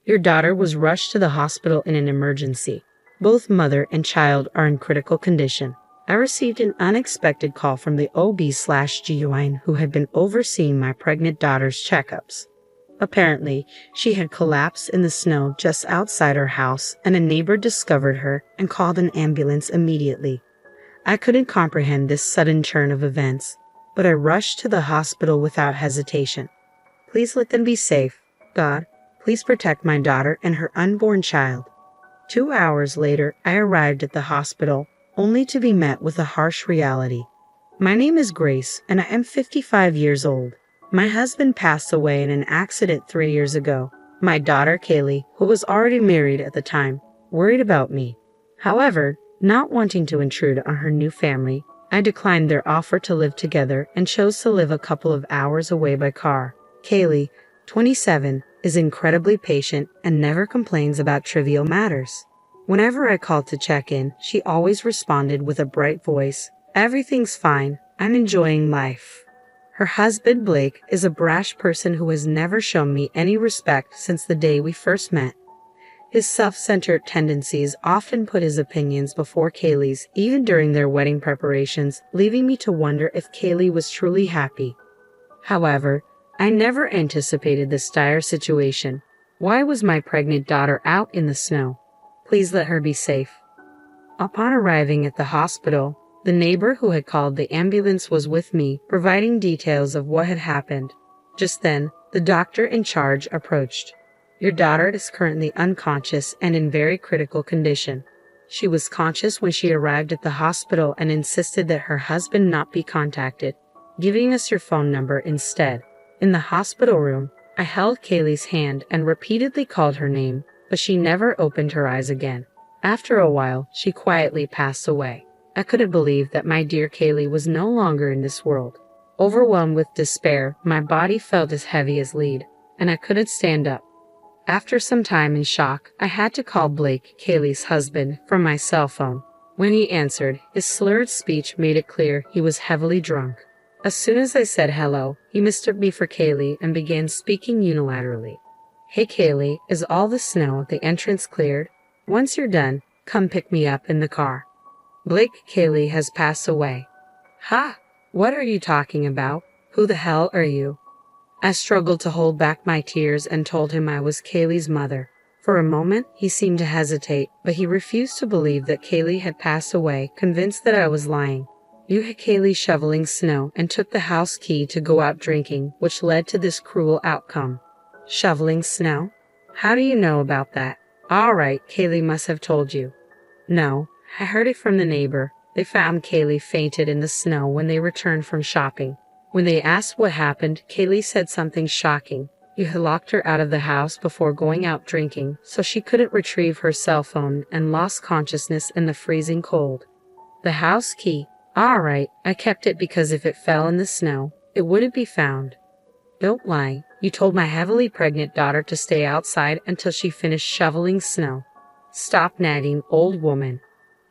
Your daughter was rushed to the hospital in an emergency. Both mother and child are in critical condition. I received an unexpected call from the OB/GYN who had been overseeing my pregnant daughter's checkups. Apparently, she had collapsed in the snow just outside her house, and a neighbor discovered her and called an ambulance immediately. I couldn't comprehend this sudden turn of events, but I rushed to the hospital without hesitation. Please let them be safe. God, please protect my daughter and her unborn child. 2 hours later, I arrived at the hospital, only to be met with a harsh reality. My name is Grace, and I am 55 years old. My husband passed away in an accident 3 years ago. My daughter, Kaylee, who was already married at the time, worried about me. However, not wanting to intrude on her new family, I declined their offer to live together and chose to live a couple of hours away by car. Kaylee, 27, is incredibly patient and never complains about trivial matters. Whenever I called to check in, she always responded with a bright voice, "Everything's fine, I'm enjoying life." Her husband, Blake, is a brash person who has never shown me any respect since the day we first met. His self-centered tendencies often put his opinions before Kaylee's, even during their wedding preparations, leaving me to wonder if Kaylee was truly happy. However, I never anticipated this dire situation. Why was my pregnant daughter out in the snow? Please let her be safe. Upon arriving at the hospital, the neighbor who had called the ambulance was with me, providing details of what had happened. Just then, the doctor in charge approached. Your daughter is currently unconscious and in very critical condition. She was conscious when she arrived at the hospital and insisted that her husband not be contacted, giving us your phone number instead. In the hospital room, I held Kaylee's hand and repeatedly called her name, but she never opened her eyes again. After a while, she quietly passed away. I couldn't believe that my dear Kaylee was no longer in this world. Overwhelmed with despair, my body felt as heavy as lead, and I couldn't stand up. After some time in shock, I had to call Blake, Kaylee's husband, from my cell phone. When he answered, his slurred speech made it clear he was heavily drunk. As soon as I said hello, he mistook me for Kaylee and began speaking unilaterally. "Hey Kaylee, is all the snow at the entrance cleared? Once you're done, come pick me up in the car." Blake, Kaylee has passed away. Ha! What are you talking about? Who the hell are you? I struggled to hold back my tears and told him I was Kaylee's mother. For a moment, he seemed to hesitate, but he refused to believe that Kaylee had passed away, convinced that I was lying. You had Kaylee shoveling snow and took the house key to go out drinking, which led to this cruel outcome. Shoveling snow? How do you know about that? All right, Kaylee must have told you. No, I heard it from the neighbor. They found Kaylee fainted in the snow when they returned from shopping. When they asked what happened, Kaylee said something shocking. You had locked her out of the house before going out drinking, so she couldn't retrieve her cell phone and lost consciousness in the freezing cold. The house key? All right, I kept it because if it fell in the snow, it wouldn't be found. Don't lie. You told my heavily pregnant daughter to stay outside until she finished shoveling snow. Stop nagging, old woman.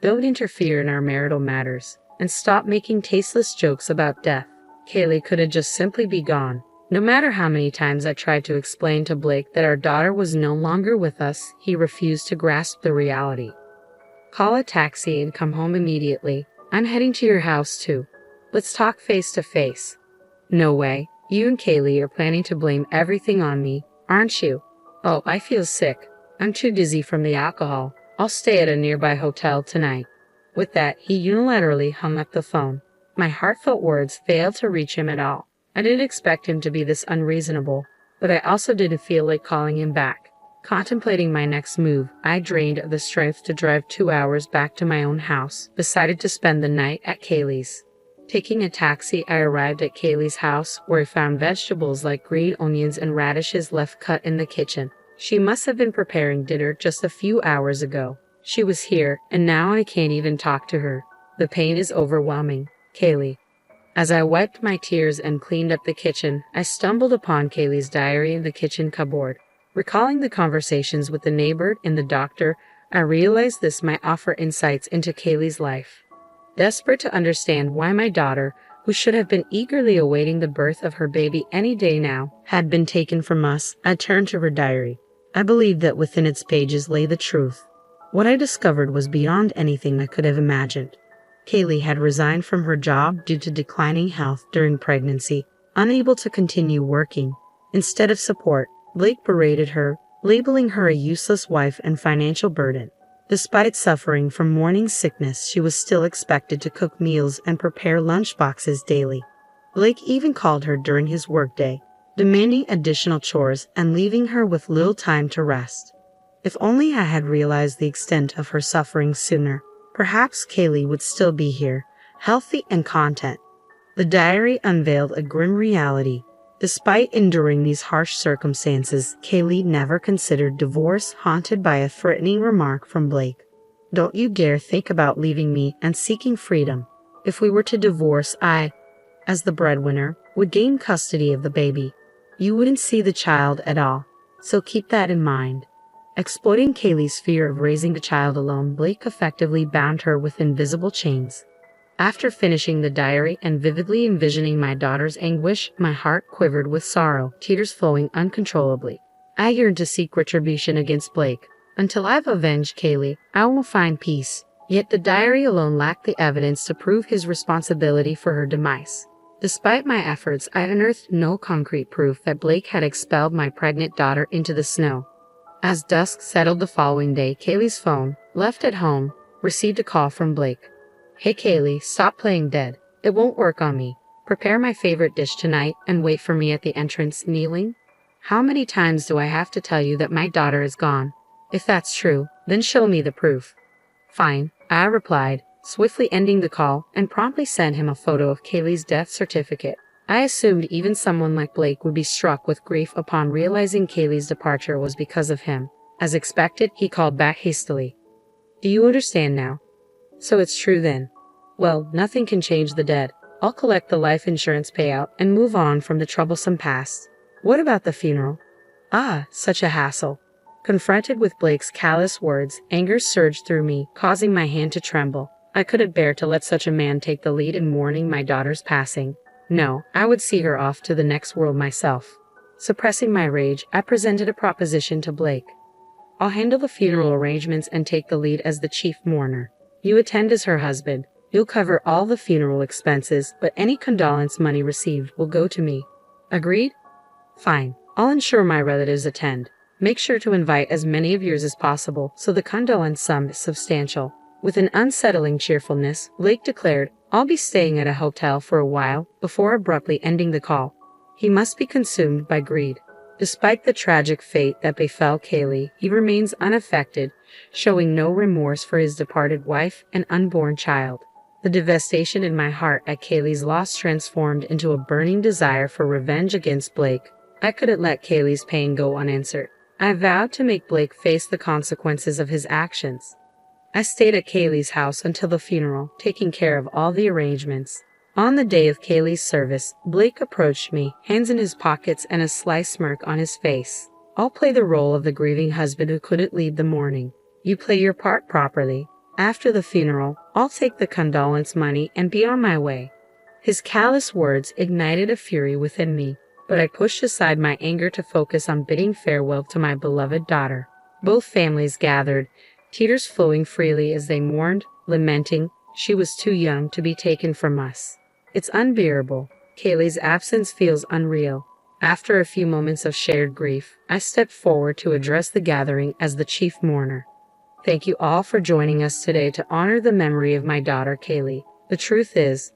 Don't interfere in our marital matters, and stop making tasteless jokes about death. Kaylee could have just simply be gone. No matter how many times I tried to explain to Blake that our daughter was no longer with us, he refused to grasp the reality. Call a taxi and come home immediately. I'm heading to your house too. Let's talk face to face. No way. You and Kaylee are planning to blame everything on me, aren't you? Oh, I feel sick. I'm too dizzy from the alcohol. I'll stay at a nearby hotel tonight. With that, he unilaterally hung up the phone. My heartfelt words failed to reach him at all. I didn't expect him to be this unreasonable, but I also didn't feel like calling him back. Contemplating my next move, I drained of the strength to drive 2 hours back to my own house, decided to spend the night at Kaylee's. Taking a taxi, I arrived at Kaylee's house, where I found vegetables like green onions and radishes left cut in the kitchen. She must have been preparing dinner just a few hours ago. She was here, and now I can't even talk to her. The pain is overwhelming. Kaylee. As I wiped my tears and cleaned up the kitchen, I stumbled upon Kaylee's diary in the kitchen cupboard. Recalling the conversations with the neighbor and the doctor, I realized this might offer insights into Kaylee's life. Desperate to understand why my daughter, who should have been eagerly awaiting the birth of her baby any day now, had been taken from us, I turned to her diary. I believed that within its pages lay the truth. What I discovered was beyond anything I could have imagined. Kaylee had resigned from her job due to declining health during pregnancy, unable to continue working. Instead of support, Blake berated her, labeling her a useless wife and financial burden. Despite suffering from morning sickness, she was still expected to cook meals and prepare lunchboxes daily. Blake even called her during his workday, demanding additional chores and leaving her with little time to rest. If only I had realized the extent of her suffering sooner, perhaps Kaylee would still be here, healthy and content. The diary unveiled a grim reality. Despite enduring these harsh circumstances, Kaylee never considered divorce, haunted by a threatening remark from Blake. "Don't you dare think about leaving me and seeking freedom. If we were to divorce, I, as the breadwinner, would gain custody of the baby. You wouldn't see the child at all, so keep that in mind." Exploiting Kaylee's fear of raising the child alone, Blake effectively bound her with invisible chains. After finishing the diary and vividly envisioning my daughter's anguish, my heart quivered with sorrow, tears flowing uncontrollably. I yearned to seek retribution against Blake. Until I've avenged Kaylee, I will find peace. Yet the diary alone lacked the evidence to prove his responsibility for her demise. Despite my efforts, I unearthed no concrete proof that Blake had expelled my pregnant daughter into the snow. As dusk settled the following day, Kaylee's phone, left at home, received a call from Blake. "Hey Kaylee, stop playing dead. It won't work on me. Prepare my favorite dish tonight and wait for me at the entrance, kneeling. How many times do I have to tell you that my daughter is gone? If that's true, then show me the proof." "Fine," I replied, swiftly ending the call, and promptly sent him a photo of Kaylee's death certificate. I assumed even someone like Blake would be struck with grief upon realizing Kaylee's departure was because of him. As expected, he called back hastily. "Do you understand now? So it's true then. Well, nothing can change the dead. I'll collect the life insurance payout and move on from the troublesome past. What about the funeral?" Ah, such a hassle. Confronted with Blake's callous words, anger surged through me, causing my hand to tremble. I couldn't bear to let such a man take the lead in mourning my daughter's passing. No, I would see her off to the next world myself. Suppressing my rage, I presented a proposition to Blake. "I'll handle the funeral arrangements and take the lead as the chief mourner. You attend as her husband. You'll cover all the funeral expenses, but any condolence money received will go to me." Agreed? Fine. I'll ensure my relatives attend. Make sure to invite as many of yours as possible so the condolence sum is substantial. With an unsettling cheerfulness, Blake declared, "I'll be staying at a hotel for a while," before abruptly ending the call. He must be consumed by greed. Despite the tragic fate that befell Kaylee, he remains unaffected, showing no remorse for his departed wife and unborn child. The devastation in my heart at Kaylee's loss transformed into a burning desire for revenge against Blake. I couldn't let Kaylee's pain go unanswered. I vowed to make Blake face the consequences of his actions. I stayed at Kaylee's house until the funeral, taking care of all the arrangements. On the day of Kaylee's service, Blake approached me, hands in his pockets and a sly smirk on his face. "I'll play the role of the grieving husband who couldn't lead the mourning. You play your part properly. After the funeral, I'll take the condolence money and be on my way." His callous words ignited a fury within me, but I pushed aside my anger to focus on bidding farewell to my beloved daughter. Both families gathered, tears flowing freely as they mourned, lamenting, she was too young to be taken from us. It's unbearable. Kaylee's absence feels unreal. After a few moments of shared grief, I stepped forward to address the gathering as the chief mourner. Thank you all for joining us today to honor the memory of my daughter Kaylee. The truth is,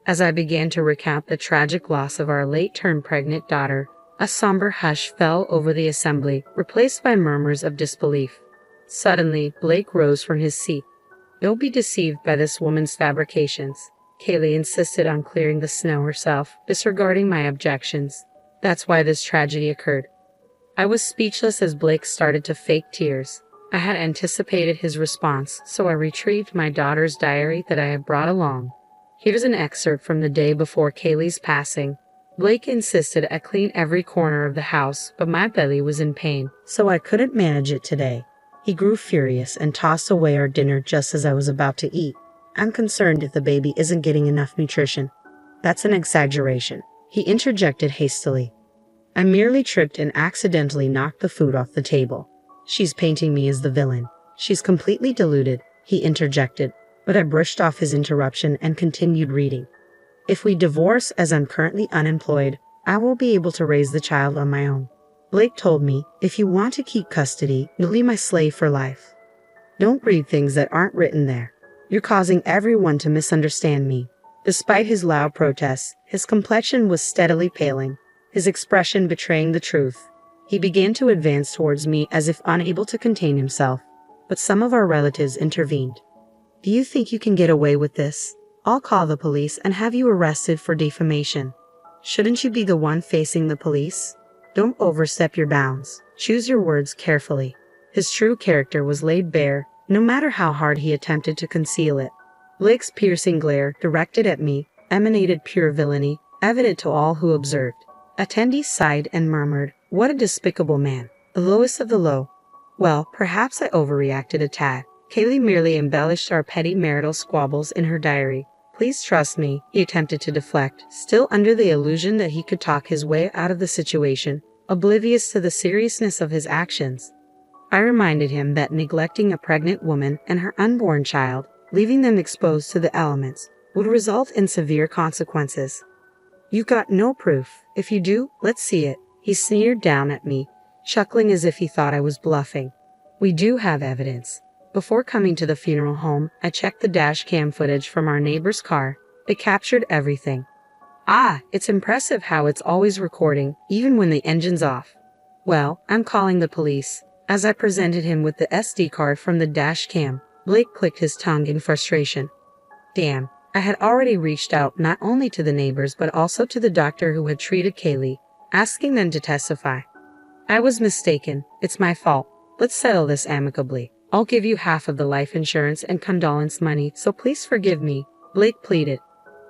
as I began to recount the tragic loss of our late-term pregnant daughter, a somber hush fell over the assembly, replaced by murmurs of disbelief. Suddenly, Blake rose from his seat. "Don't be deceived by this woman's fabrications." Kaylee insisted on clearing the snow herself, disregarding my objections. "That's why this tragedy occurred." I was speechless as Blake started to fake tears. I had anticipated his response, so I retrieved my daughter's diary that I had brought along. Here's an excerpt from the day before Kaylee's passing. Blake insisted I clean every corner of the house, but my belly was in pain, so I couldn't manage it today. He grew furious and tossed away our dinner just as I was about to eat. "I'm concerned if the baby isn't getting enough nutrition." "That's an exaggeration," he interjected hastily. I merely tripped and accidentally knocked the food off the table. She's painting me as the villain. She's completely deluded, he interjected, but I brushed off his interruption and continued reading. If we divorce, as I'm currently unemployed, I will be able to raise the child on my own. Blake told me, if you want to keep custody, you'll be my slave for life. Don't read things that aren't written there. You're causing everyone to misunderstand me. Despite his loud protests, his complexion was steadily paling, his expression betraying the truth. He began to advance towards me as if unable to contain himself, but some of our relatives intervened. Do you think you can get away with this? I'll call the police and have you arrested for defamation. Shouldn't you be the one facing the police? Don't overstep your bounds. Choose your words carefully. His true character was laid bare, no matter how hard he attempted to conceal it. Blake's piercing glare, directed at me, emanated pure villainy, evident to all who observed. Attendees sighed and murmured, "What a despicable man. The lowest of the low." Well, perhaps I overreacted a tad. Kaylee merely embellished our petty marital squabbles in her diary. Please trust me, he attempted to deflect, still under the illusion that he could talk his way out of the situation, oblivious to the seriousness of his actions. I reminded him that neglecting a pregnant woman and her unborn child, leaving them exposed to the elements, would result in severe consequences. You've got no proof. If you do, let's see it. He sneered down at me, chuckling as if he thought I was bluffing. We do have evidence. Before coming to the funeral home, I checked the dash cam footage from our neighbor's car. It captured everything. Ah, it's impressive how it's always recording, even when the engine's off. Well, I'm calling the police. As I presented him with the SD card from the dash cam, Blake clicked his tongue in frustration. Damn, I had already reached out not only to the neighbors but also to the doctor who had treated Kaylee, asking them to testify. I was mistaken. It's my fault. Let's settle this amicably. I'll give you half of the life insurance and condolence money, so please forgive me, Blake pleaded.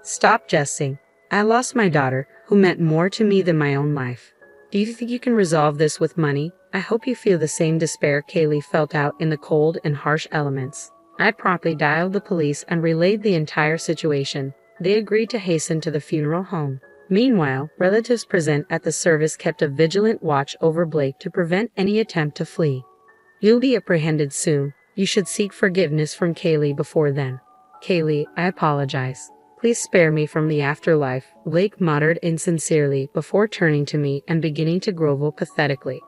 Stop jesting. I lost my daughter, who meant more to me than my own life. Do you think you can resolve this with money? I hope you feel the same despair Kaylee felt out in the cold and harsh elements. I promptly dialed the police and relayed the entire situation. They agreed to hasten to the funeral home. Meanwhile, relatives present at the service kept a vigilant watch over Blake to prevent any attempt to flee. You'll be apprehended soon. You should seek forgiveness from Kaylee before then. Kaylee, I apologize. Please spare me from the afterlife, Blake muttered insincerely before turning to me and beginning to grovel pathetically.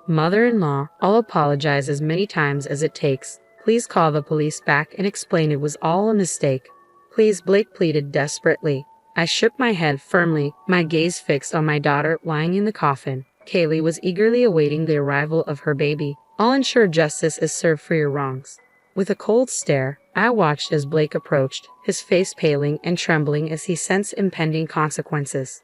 Mother-in-law, I'll apologize as many times as it takes. Please call the police back and explain it was all a mistake. Please, Blake pleaded desperately. I shook my head firmly, my gaze fixed on my daughter lying in the coffin. Kaylee was eagerly awaiting the arrival of her baby. I'll ensure justice is served for your wrongs. With a cold stare, I watched as Blake approached, his face paling and trembling as he sensed impending consequences.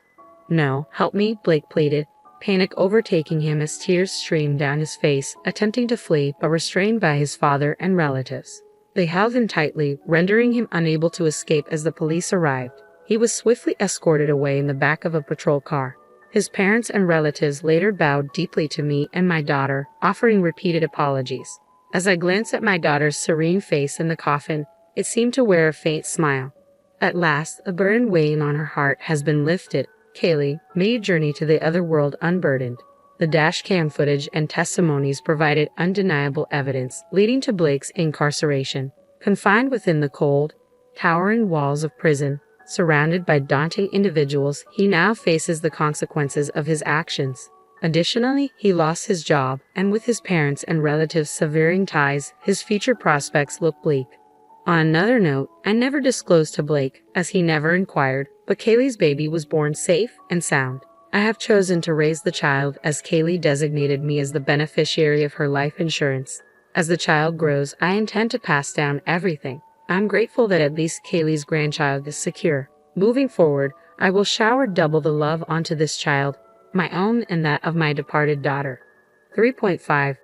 No, help me, Blake pleaded, panic overtaking him as tears streamed down his face, attempting to flee but restrained by his father and relatives. They held him tightly, rendering him unable to escape as the police arrived. He was swiftly escorted away in the back of a patrol car. His parents and relatives later bowed deeply to me and my daughter, offering repeated apologies. As I glanced at my daughter's serene face in the coffin, it seemed to wear a faint smile. At last, a burden weighing on her heart has been lifted. Kaylee, may you journey to the other world unburdened. The dash cam footage and testimonies provided undeniable evidence, leading to Blake's incarceration. Confined within the cold, towering walls of prison, surrounded by daunting individuals, he now faces the consequences of his actions. Additionally, he lost his job, and with his parents and relatives severing ties, his future prospects look bleak. On another note, I never disclosed to Blake, as he never inquired, but Kaylee's baby was born safe and sound. I have chosen to raise the child as Kaylee designated me as the beneficiary of her life insurance. As the child grows, I intend to pass down everything. I'm grateful that at least Kaylee's grandchild is secure. Moving forward, I will shower double the love onto this child, my own and that of my departed daughter. 3.5